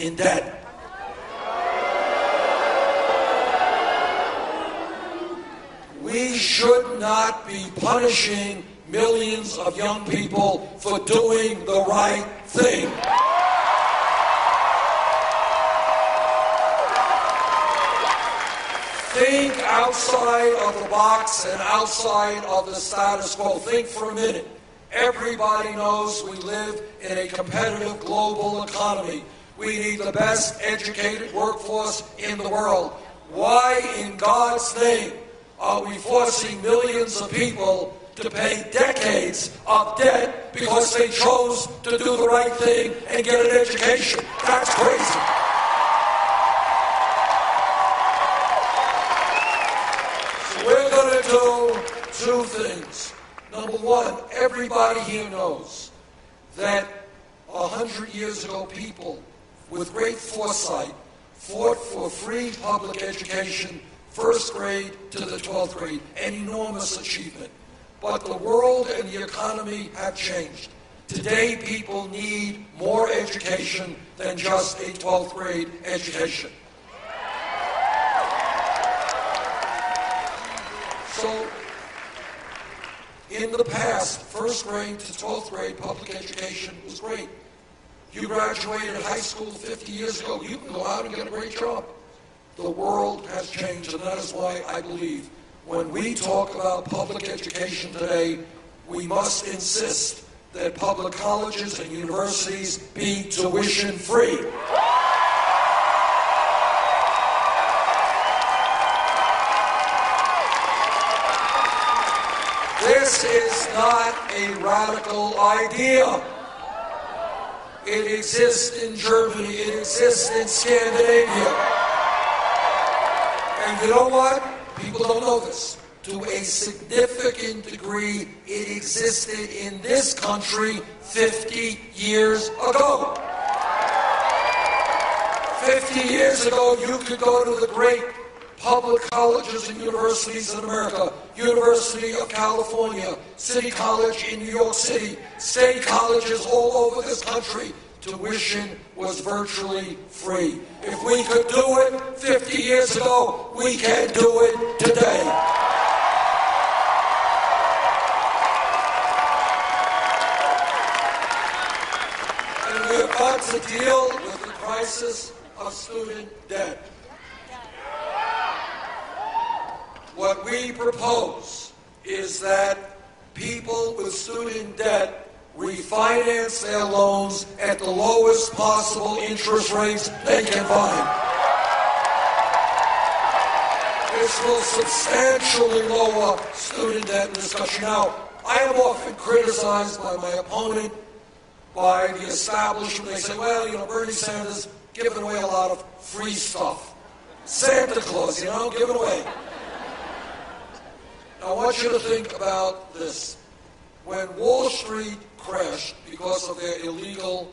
in debt. We should not be punishing millions of young people for doing the right thing. Think outside of the box and outside of the status quo. Think for a minute. Everybody knows we live in a competitive global economy. We need the best educated workforce in the world. Why in God's name are we forcing millions of people to pay decades of debt because they chose to do the right thing and get an education? That's crazy. So we're going to do two things. Number one, everybody here knows that 100 years ago, people with great foresight fought for free public education, first grade to the 12th grade, an enormous achievement. But the world and the economy have changed. Today, people need more education than just a 12th grade education. So, in the past, first grade to 12th grade public education was great. You graduated high school 50 years ago, you can go out and get a great job. The world has changed, and that is why I believe when we talk about public education today, we must insist that public colleges and universities be tuition free. This is not a radical idea. It exists in Germany, it exists in Scandinavia. And you know what? People don't know this. To a significant degree, it existed in this country 50 years ago. 50 years ago, you could go to the great public colleges and universities in America, University of California, City College in New York City, state colleges all over this country. Tuition was virtually free. If we could do it 50 years ago, we can do it today. And we have got to deal with the crisis of student debt. What we propose is that people with student debt refinance their loans at the lowest possible interest rates they can find. This will substantially lower student debt in this country. Now, I am often criticized by my opponent, by the establishment. They say, well, you know, Bernie Sanders giving away a lot of free stuff. Santa Claus, you know, giving away. Now, I want you to think about this. When Wall Street crashed because of their illegal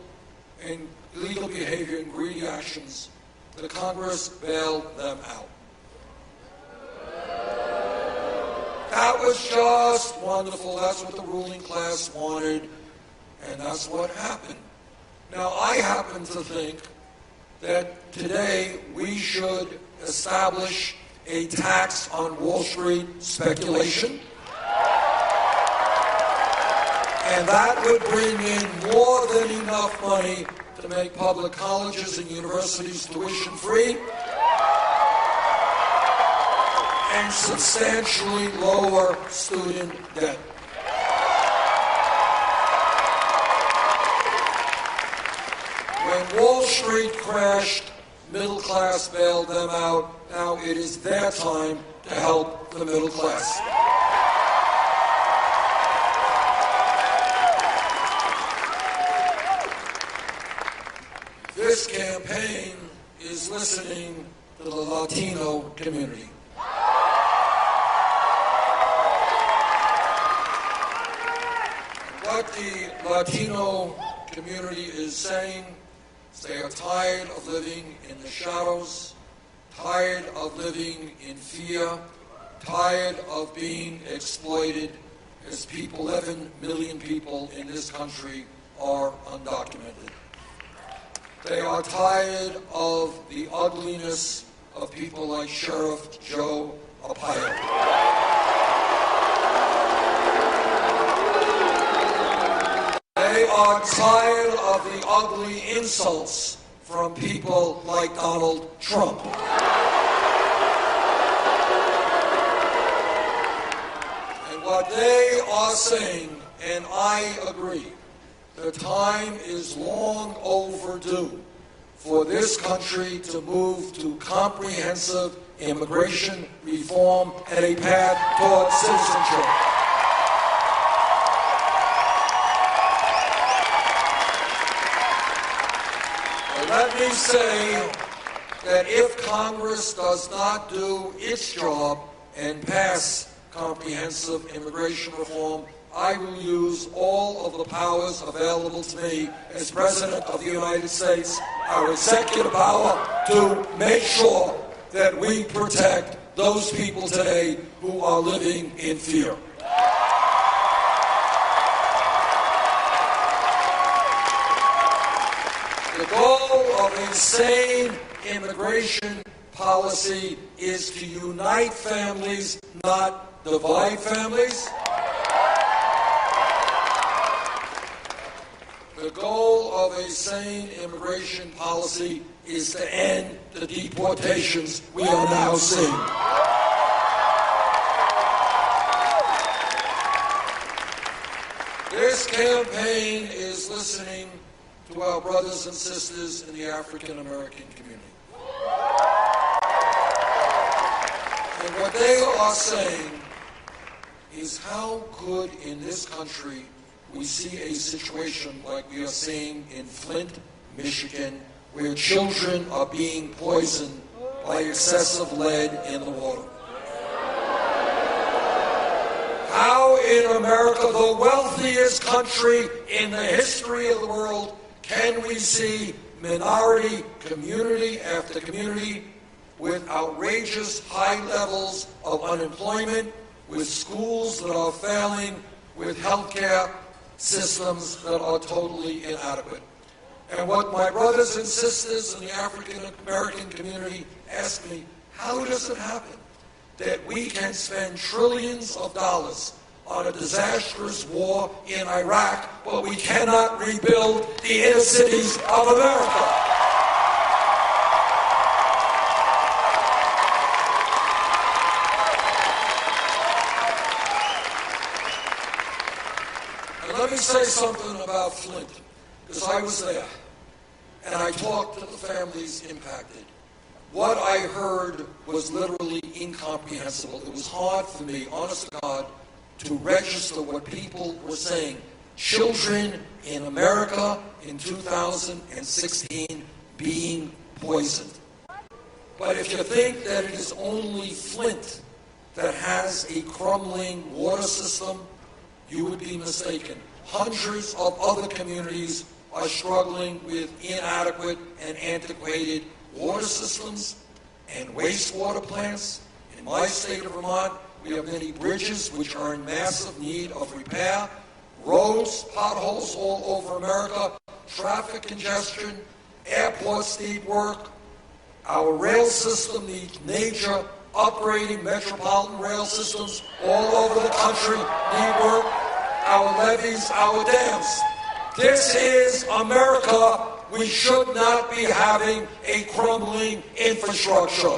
behavior and greedy actions, the Congress bailed them out. That was just wonderful. That's what the ruling class wanted, and that's what happened. Now, I happen to think that today we should establish a tax on Wall Street speculation. And that would bring in more than enough money to make public colleges and universities tuition free and substantially lower student debt. When Wall Street crashed, middle class bailed them out. Now it is their time to help the middle class. This campaign is listening to the Latino community. What the Latino community is saying is they are tired of living in the shadows, tired of living in fear, tired of being exploited, as 11 million people in this country are undocumented. They are tired of the ugliness of people like Sheriff Joe Arpaio. They are tired of the ugly insults from people like Donald Trump. And what they are saying, and I agree, the time is long overdue for this country to move to comprehensive immigration reform and a path toward citizenship. Let me say that if Congress does not do its job and pass comprehensive immigration reform, I will use all of the powers available to me as President of the United States, our executive power, to make sure that we protect those people today who are living in fear. The goal of a sane immigration policy is to unite families, not divide families. The goal of a sane immigration policy is to end the deportations we are now seeing. This campaign is listening to our brothers and sisters in the African American community. And what they are saying is, how could in this country we see a situation like we are seeing in Flint, Michigan, where children are being poisoned by excessive lead in the water? How in America, the wealthiest country in the history of the world, can we see minority community after community with outrageous high levels of unemployment, with schools that are failing, with healthcare systems that are totally inadequate? And what my brothers and sisters in the African American community ask me, how does it happen that we can spend trillions of dollars on a disastrous war in Iraq, but we cannot rebuild the inner cities of America? And let me say something about Flint, because I was there, and I talked to the families impacted. What I heard was literally incomprehensible. It was hard for me, honest to God, to register what people were saying. Children in America in 2016 being poisoned. But if you think that it is only Flint that has a crumbling water system, you would be mistaken. Hundreds of other communities are struggling with inadequate and antiquated water systems and wastewater plants. In my state of Vermont, we have many bridges which are in massive need of repair, roads, potholes all over America, traffic congestion, airports need work. Our rail system needs major upgrading. Metropolitan rail systems all over the country need work. Our levees, our dams. This is America. We should not be having a crumbling infrastructure.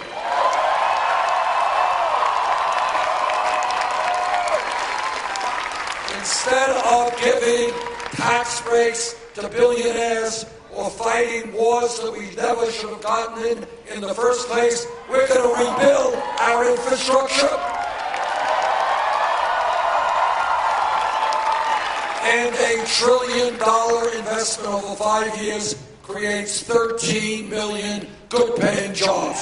Instead of giving tax breaks to billionaires or fighting wars that we never should have gotten in the first place, we're going to rebuild our infrastructure. And $1 trillion investment over 5 years creates 13 million good-paying jobs.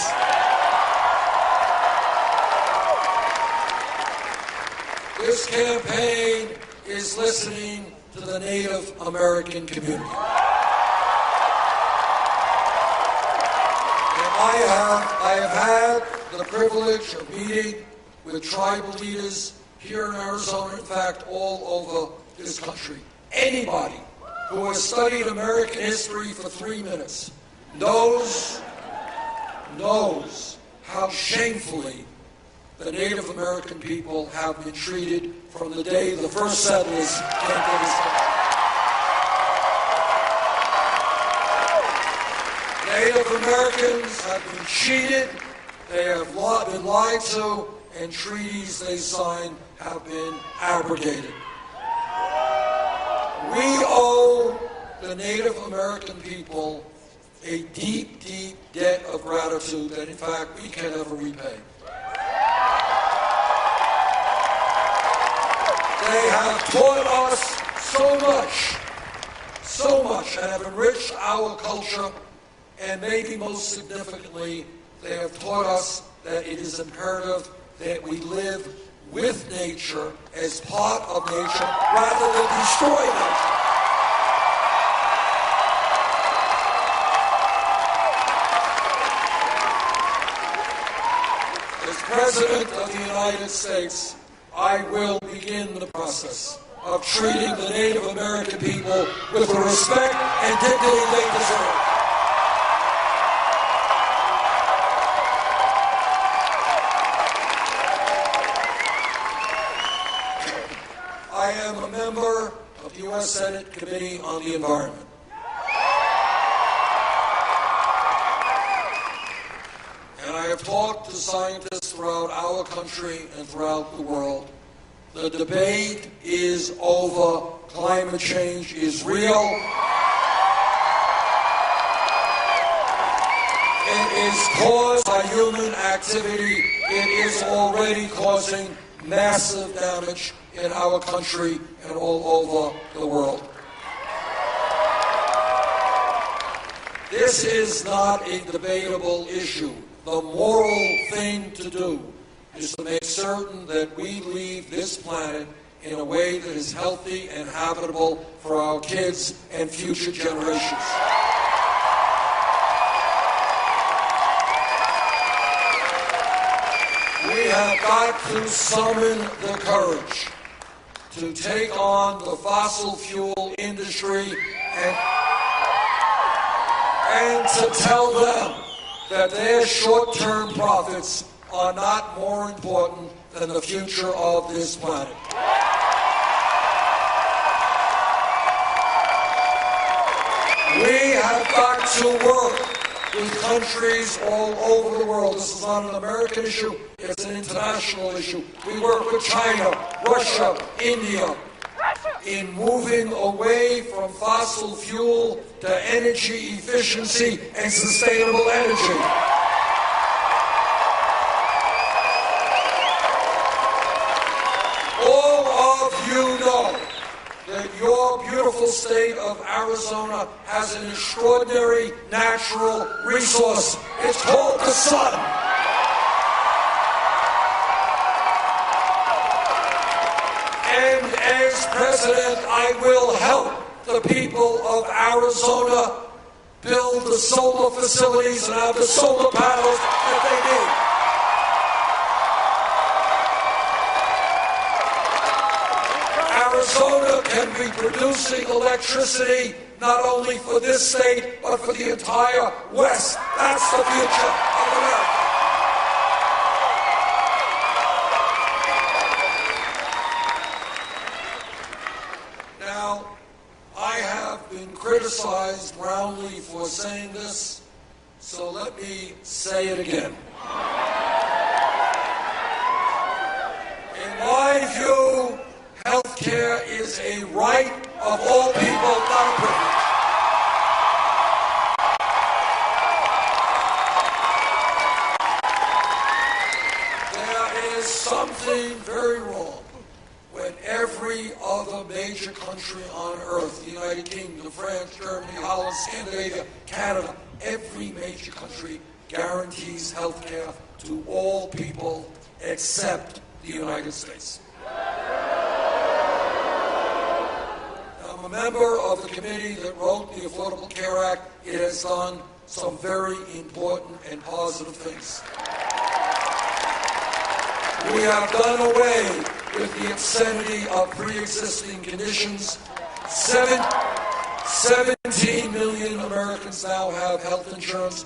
This campaign is listening to the Native American community. And I have had the privilege of meeting with tribal leaders here in Arizona, in fact, all over this country. Anybody who has studied American history for 3 minutes knows how shamefully the Native American people have been treated from the day the first settlers came to this country. Native Americans have been cheated, they have been lied to, and treaties they signed have been abrogated. We owe the Native American people a deep, deep debt of gratitude that, in fact, we can never repay. They have taught us so much, and have enriched our culture, and maybe most significantly, they have taught us that it is imperative that we live with nature as part of nature rather than destroy nature. As President of the United States, I will begin the process of treating the Native American people with the respect and dignity they deserve. I am a member of the U.S. Senate Committee on the Environment. And I have talked to scientists throughout our country and throughout the world. The debate is over. Climate change is real. It is caused by human activity. It is already causing massive damage in our country and all over the world. This is not a debatable issue. The moral thing to do is to make certain that we leave this planet in a way that is healthy and habitable for our kids and future generations. We have got to summon the courage to take on the fossil fuel industry and to tell them that their short-term profits are not more important than the future of this planet. We have got to work with countries all over the world. This is not an American issue, it's an international issue. We work with China, Russia, India, in moving away from fossil fuel to energy efficiency and sustainable energy. All of you know that your beautiful state of Arizona has an extraordinary natural resource. It's called the sun. And as president, I will help the people of Arizona build the solar facilities and have the solar panels that they need. Arizona can be producing electricity not only for this state, but for the entire West. That's the future of America. Now, I have been criticized roundly for saying this, so let me say it again. In my view, healthcare is a right of all people, not a privilege. There is something very wrong when every other major country on earth, the United Kingdom, France, Germany, Holland, Scandinavia, Canada, every major country guarantees healthcare to all people except the United States. I'm a member of the committee that wrote the Affordable Care Act. It has done some very important and positive things. We have done away with the obscenity of pre-existing conditions. 70 17 million Americans now have health insurance.